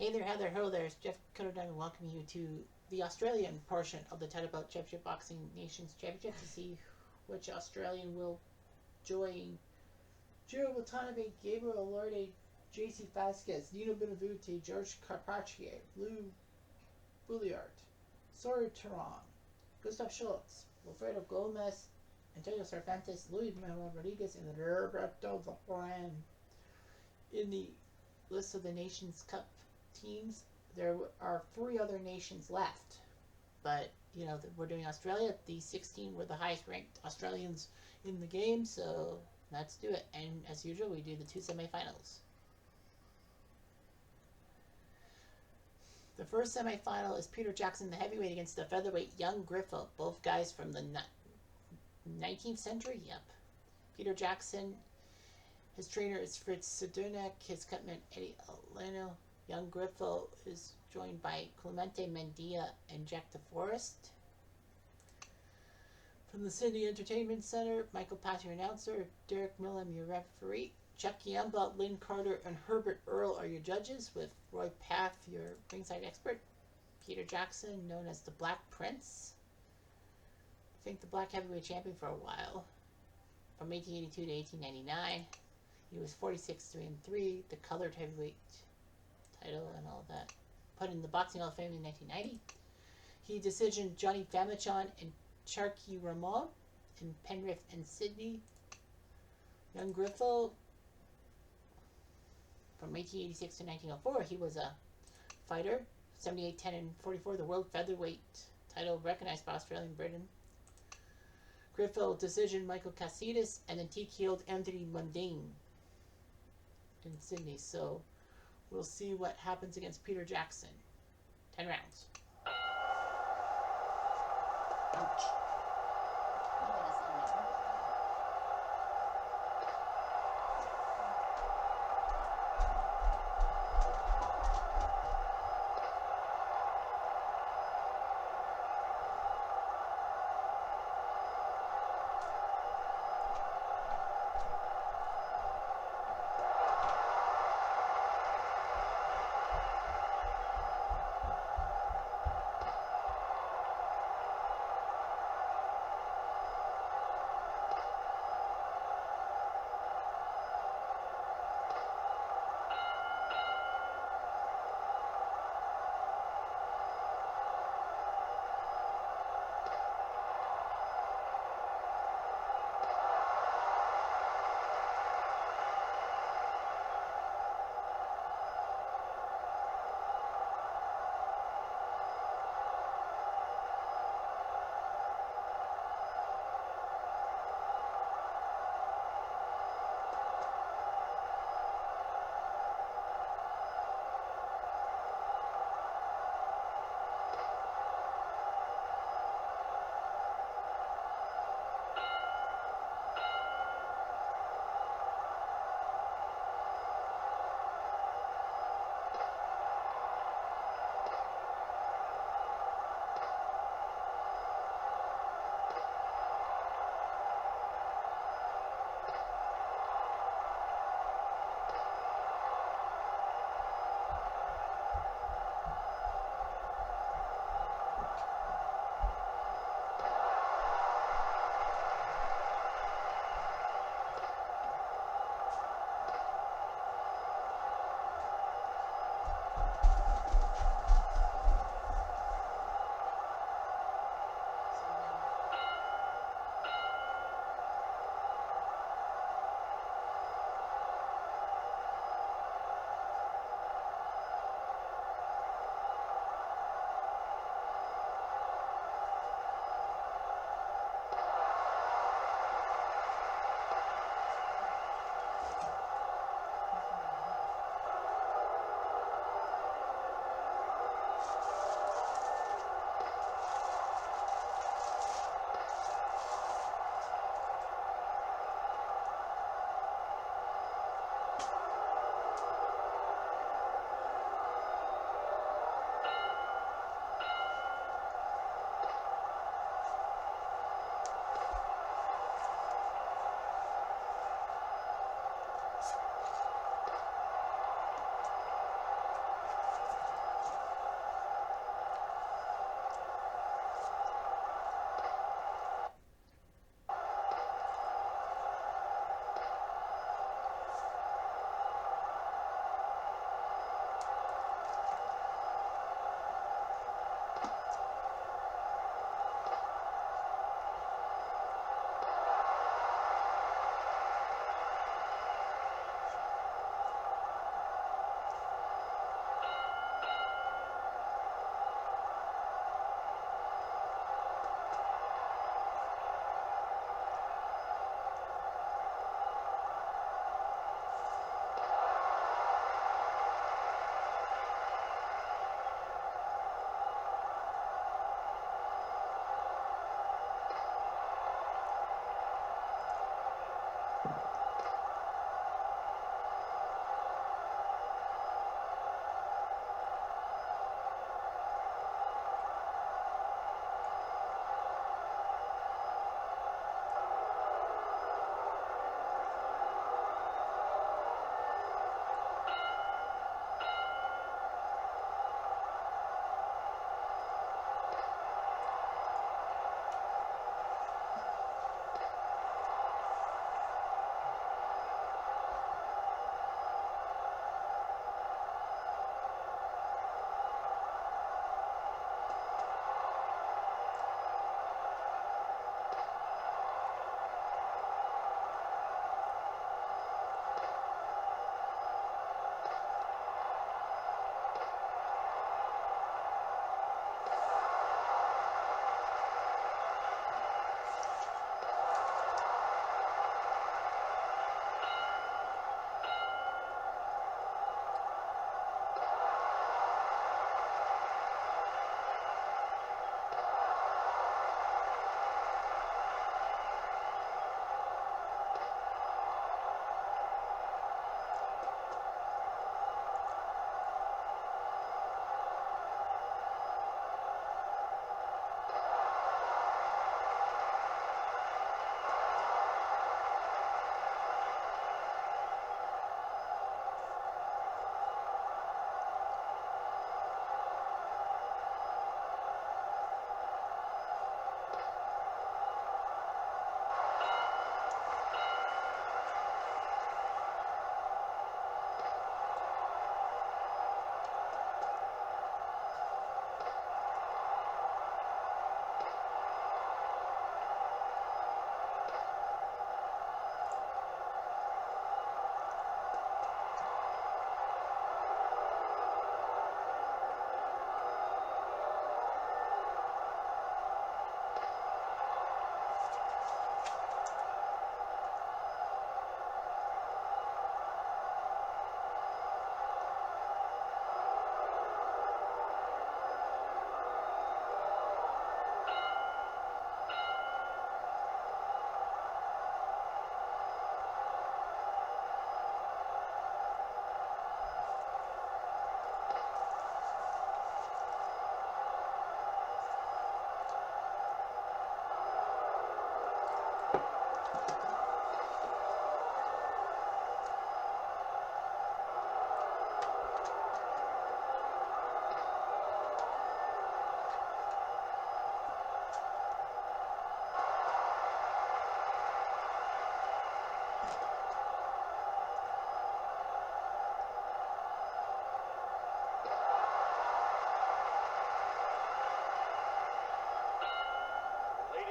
Hey there, Heather. Hello there. It's Jeff Cotodime welcoming you to the Australian portion of the Title Bout Championship Boxing Nations Championship to see which Australian will join Jiro Watanabe, Gabriel Lorde, JC Vasquez, Nino Benavente, George Carpentier, Lou Bouliard, Sora Tehran, Gustav Schultz, Wilfredo Gomez, Antonio Cervantes, Luis Manuel Rodriguez, and Roberto Zaporan. In the list of the Nations Cup teams, there are 3 other nations left. But, you know, we're doing Australia. These 16 were the highest ranked Australians in the game, so let's do it. And as usual, we do the 2 semifinals. The first semifinal is Peter Jackson, the heavyweight, against the featherweight Young Griffo, both guys from the 19th century. Yep. Peter Jackson, his trainer is Fritz Sedunek, his cutman Eddie Aleno. Young Griffo is joined by Clemente Mendia and Jack DeForest. From the Sydney Entertainment Center, Michael Pass, your announcer, Derek Millam, your referee, Chuck Yamba, Lynn Carter, and Herbert Earl are your judges, with Roy Paff, your ringside expert. Peter Jackson, known as the Black Prince, I think the Black Heavyweight Champion for a while, from 1882 to 1899. He was 46-3-3, the colored heavyweight title and all that. Put in the Boxing Hall of Fame in 1990. He decisioned Johnny Famechon and Charky Ramon in Penrith and Sydney. Young Griffo, from 1886 to 1904, he was a fighter. 78, 10, and 44, the world featherweight title recognized by Australia and Britain. Griffo decision Michael Casidas and then TKO'd Anthony Mundine in Sydney. So we'll see what happens against Peter Jackson. 10 rounds. Ouch.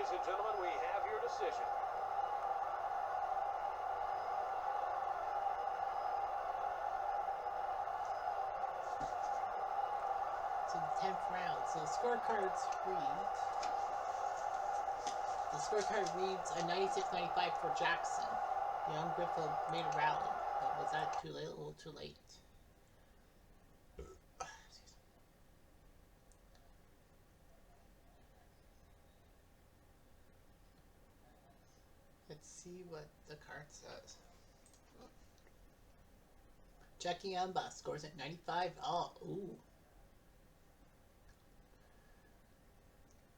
ladies and gentlemen, we have your decision. So the 10th round. So the scorecards read. The scorecard reads a 96-95 for Jackson. Young Griffith made a rally, but was that too late? A little too late. Let's see what the card says. Jackie Amba scores at 95. Oh, ooh.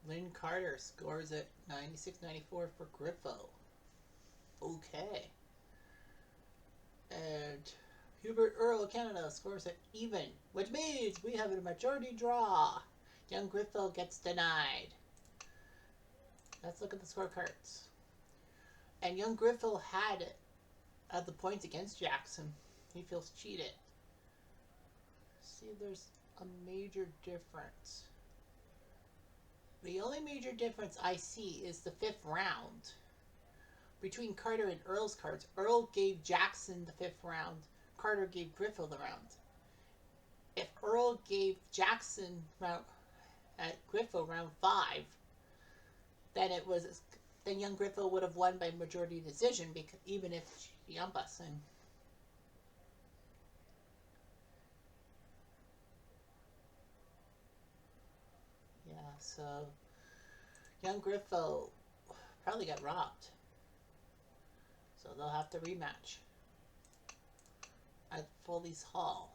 Lynn Carter scores at 96-94 for Griffo. Okay. And Hubert Earl of Canada scores at even, which means we have a majority draw. Young Griffo gets denied. Let's look at the scorecards. And young Griffo had the points against Jackson. He feels cheated. See, there's a major difference. The only major difference I see is the 5th round. Between Carter and Earl's cards, Earl gave Jackson the 5th round. Carter gave Griffo the round. If Earl gave Jackson at Griffo round 5, then young Griffo would have won by majority decision, because even if she umpas him. Yeah, so young Griffo probably got robbed. So they'll have to rematch at Foley's Hall.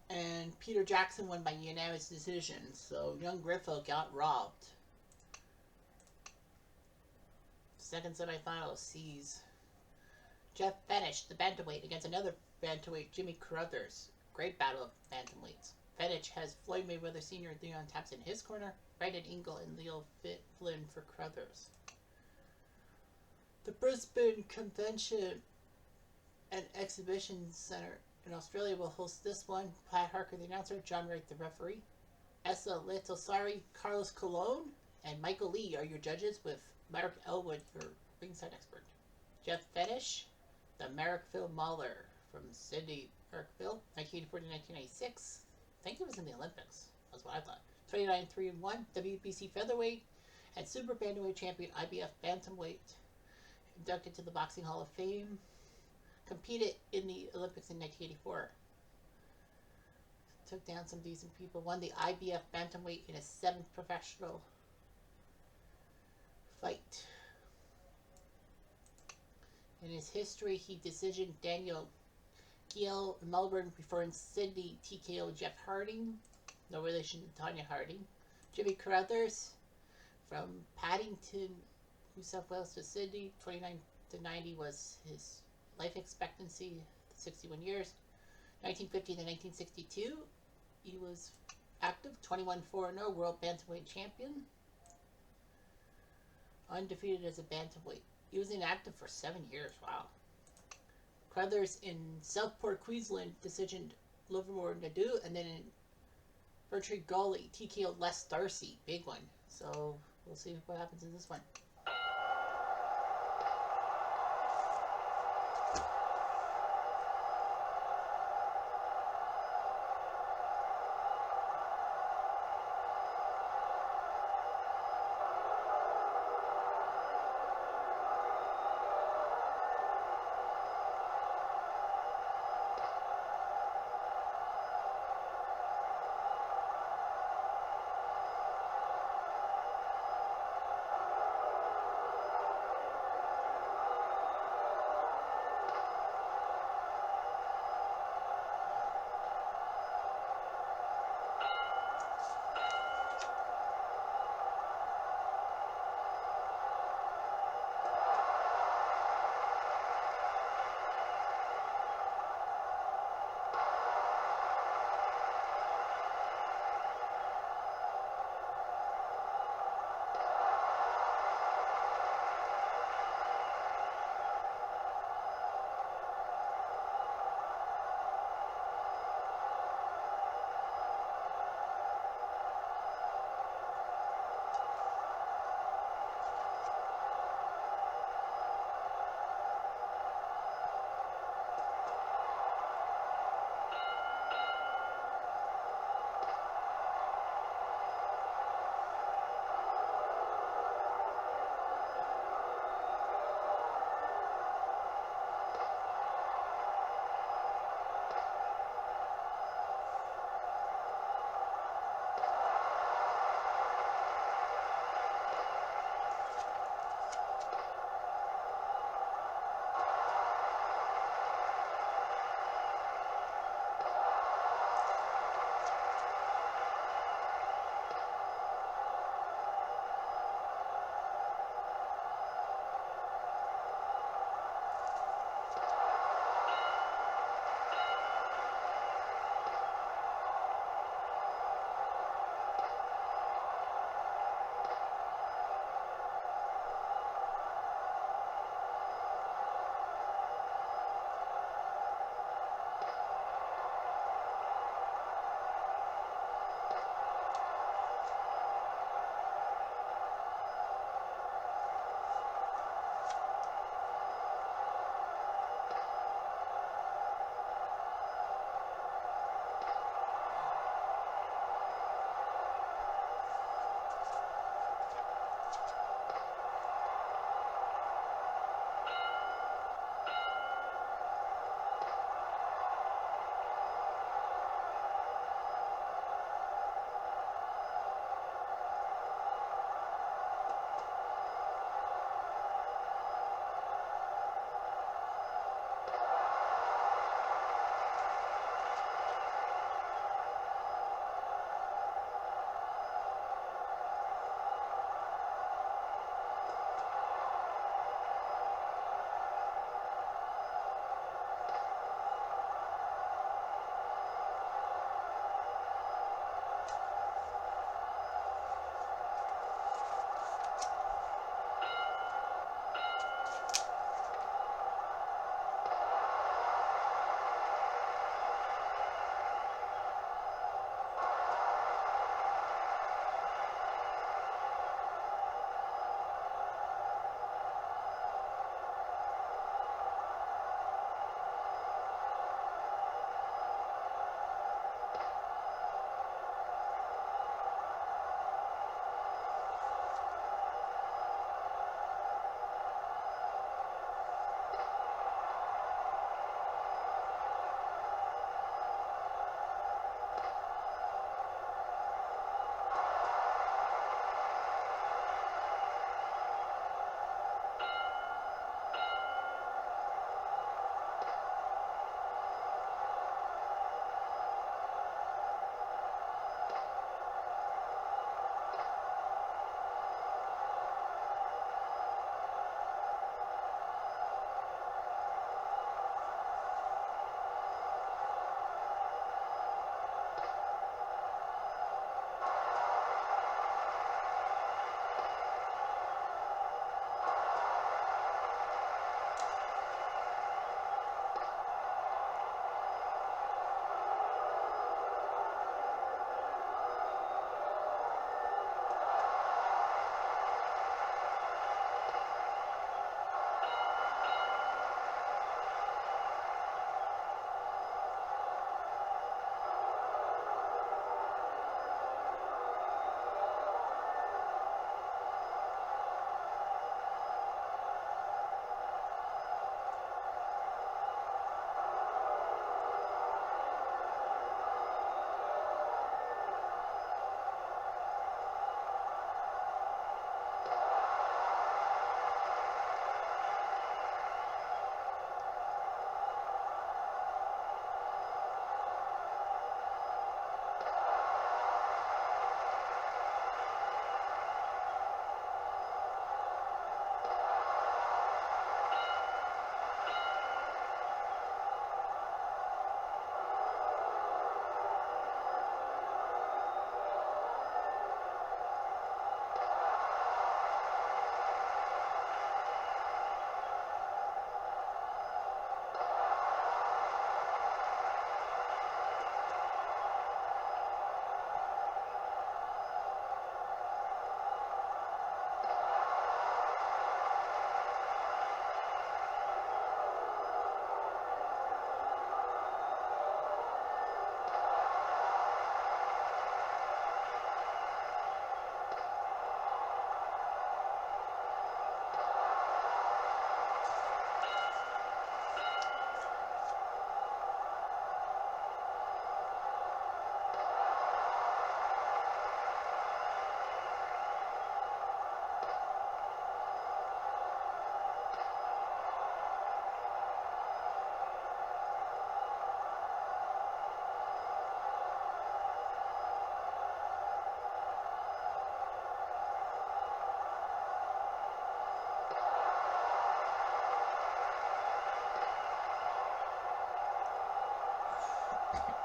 And Peter Jackson won by unanimous decision, so young Griffo got robbed. Second semifinal sees Jeff Fenech, the bantamweight, against another bantamweight, Jimmy Carruthers. Great battle of bantamweights. Fenech has Floyd Mayweather Sr. and Leon Taps in his corner, Brandon Ingle and Leo Flynn for Carruthers. The Brisbane Convention and Exhibition Centre in Australia will host this one. Pat Harker, the announcer, John Wright, the referee. Essa Letosari, Carlos Colon, and Michael Lee are your judges, with Mark Elwood, your ringside expert. Jeff Fenech, the Marrickville Mauler from Sydney, Marrickville, 1984 to 1996. I think it was in the Olympics. That's what I thought. 29-3-1, WBC featherweight, and super bantamweight champion, IBF bantamweight. Inducted to the Boxing Hall of Fame. Competed in the Olympics in 1984. Took down some decent people. Won the IBF bantamweight in his 7th professional fight. In his history, he decisioned Daniel Giel in Melbourne before in Sydney TKO Jeff Harding. No relation to Tanya Harding. Jimmy Carruthers from Paddington, New South Wales to Sydney. 29 to 90 was his life expectancy, 61 years. 1950 to 1962, he was active, 21-4-0, world bantamweight champion. Undefeated as a bantamweight. He was inactive for 7 years, wow. Carruthers in Southport, Queensland, decisioned Livermore Nadu, and then in Bertrand Gully, TKO Les Darcy, big one. So we'll see what happens in this one.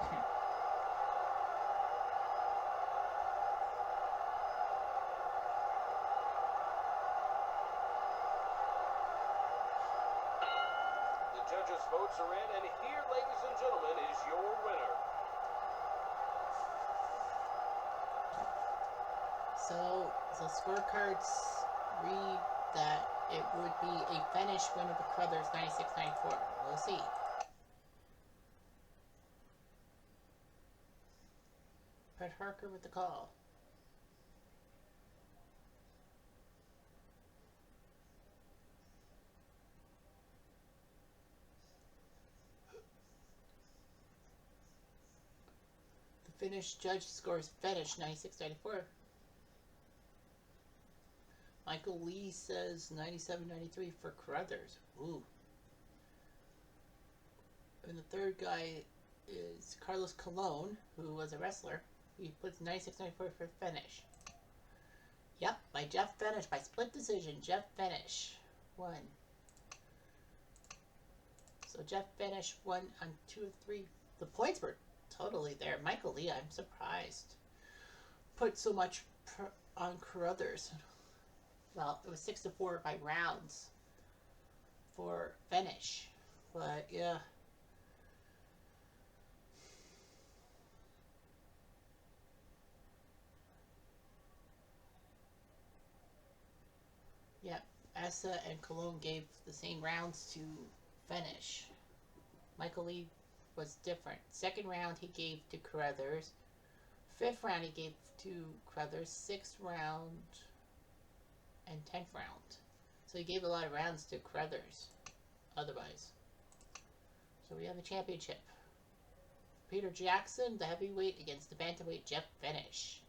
The judges' votes are in, and here, ladies and gentlemen, is your winner. So the scorecards read that it would be a finish win of the Crothers 96-94. We'll see. Fred Harker with the call. The Finnish judge scores finish 96-94. Michael Lee says 97-93 for Crothers. Ooh. And the third guy is Carlos Colon, who was a wrestler. He puts 96-94 for finish. Yep, by Jeff Finish, by split decision. Jeff Finish won. So Jeff Finish won on 2 of 3. The points were totally there. Michael Lee, I'm surprised, put so much on Crothers. Well, it was 6-4 by rounds for finish. But yeah. Yep, Essa and Cologne gave the same rounds to finish. Michael Lee was different. Second round he gave to Crothers. Fifth round he gave to Crothers. Sixth round and 10th round. So he gave a lot of rounds to Crothers otherwise. So we have a championship. Peter Jackson, the heavyweight, against the bantamweight Jeff Finish.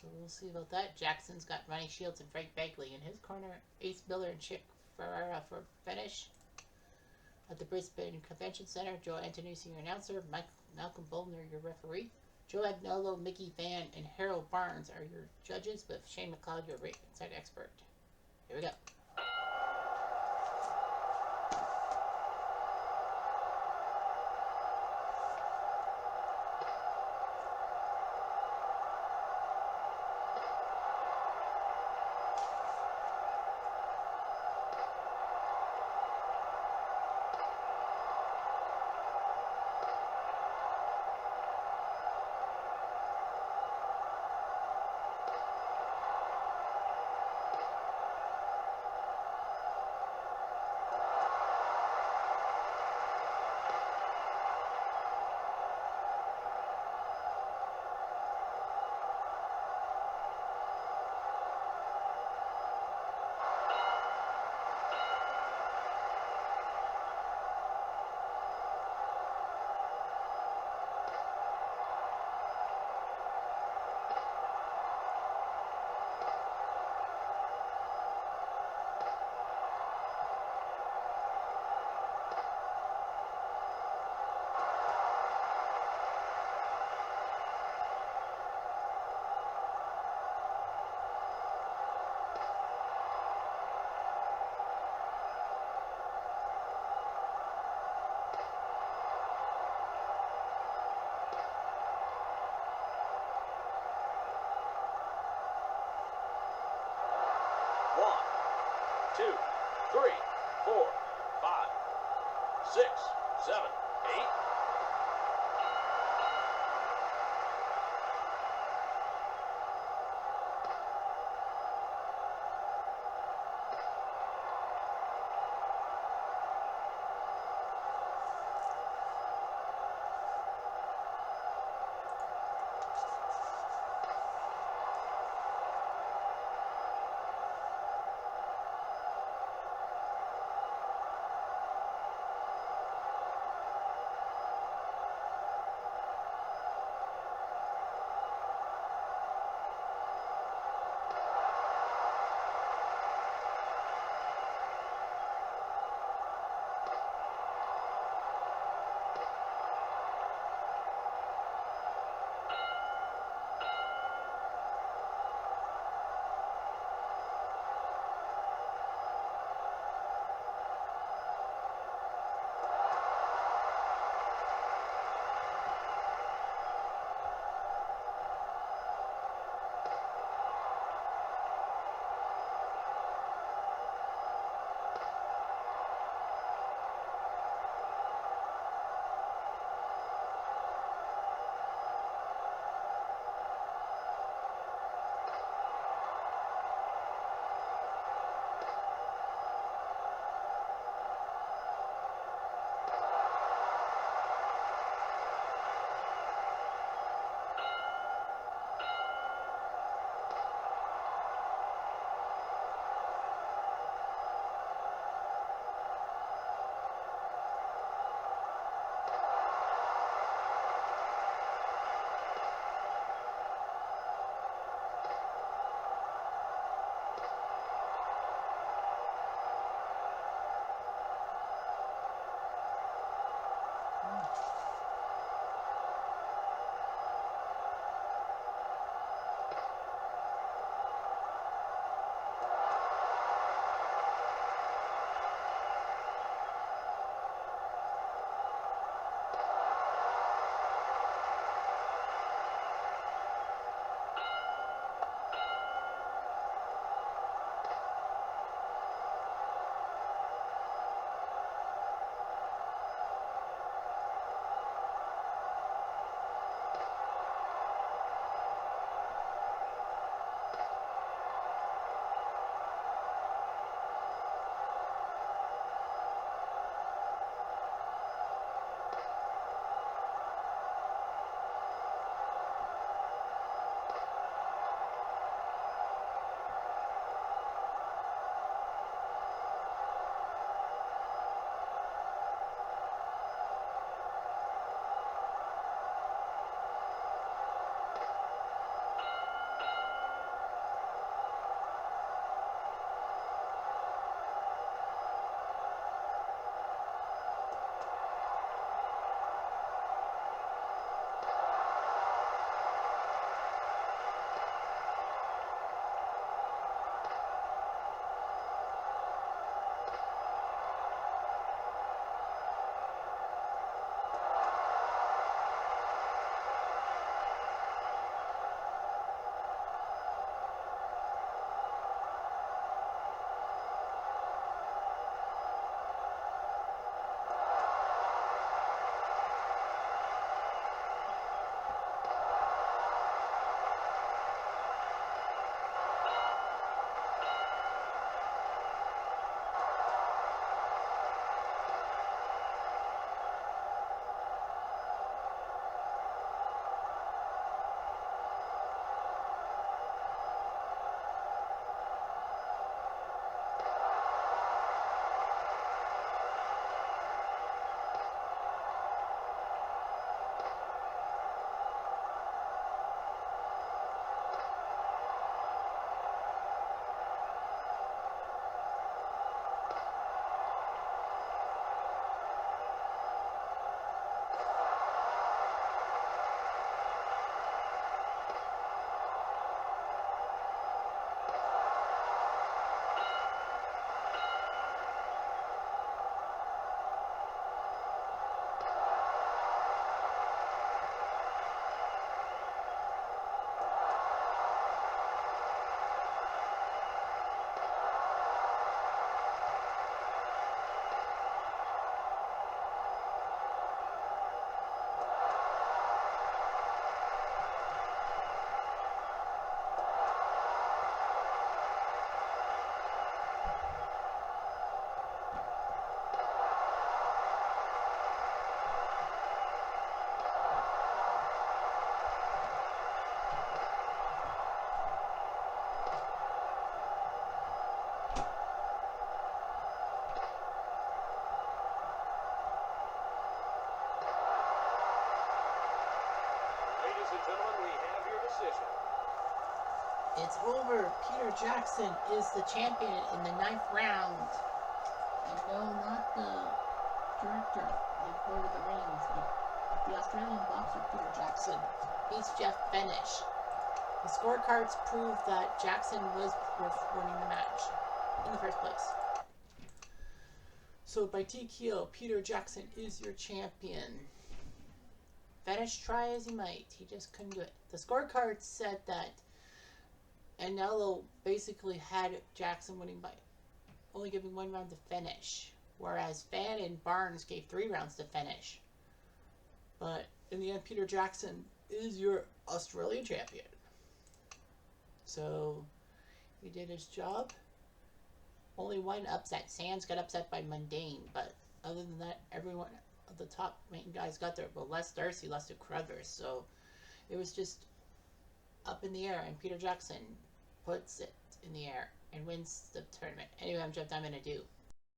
So we'll see about that. Jackson's got Ronnie Shields and Frank Begley in his corner. Ace Miller and Chick Ferrara for finish. At the Brisbane Convention Center, Joe Antonucci, your announcer. Malcolm Bolner, your referee. Joe Agnolo, Mickey Van, and Harold Barnes are your judges, with Shane McLeod, your ringside expert. Here we go. Two, three, four, five, six, seven, eight. ladies and gentlemen, we have your decision. It's over. Peter Jackson is the champion in the 9th round. And no, not the director of Lord of the Rings, but the Australian boxer Peter Jackson beats Jeff Fenish. The scorecards prove that Jackson was worth winning the match in the first place. So by TKO, Peter Jackson is your champion. Fenish try as he might, he just couldn't do it. The scorecards said that Anello basically had Jackson winning by only giving 1 round to Fenish, whereas Fan and Barnes gave 3 rounds to Fenish. But in the end, Peter Jackson is your Australian champion. So he did his job. Only 1 upset. Sands got upset by Mundane, but other than that, everyone of the top main guys got there. But Les Darcy lost to Crothers, so it was just up in the air, and Peter Jackson puts it in the air and wins the tournament. Anyway, I'm Jeff Diamond. I do.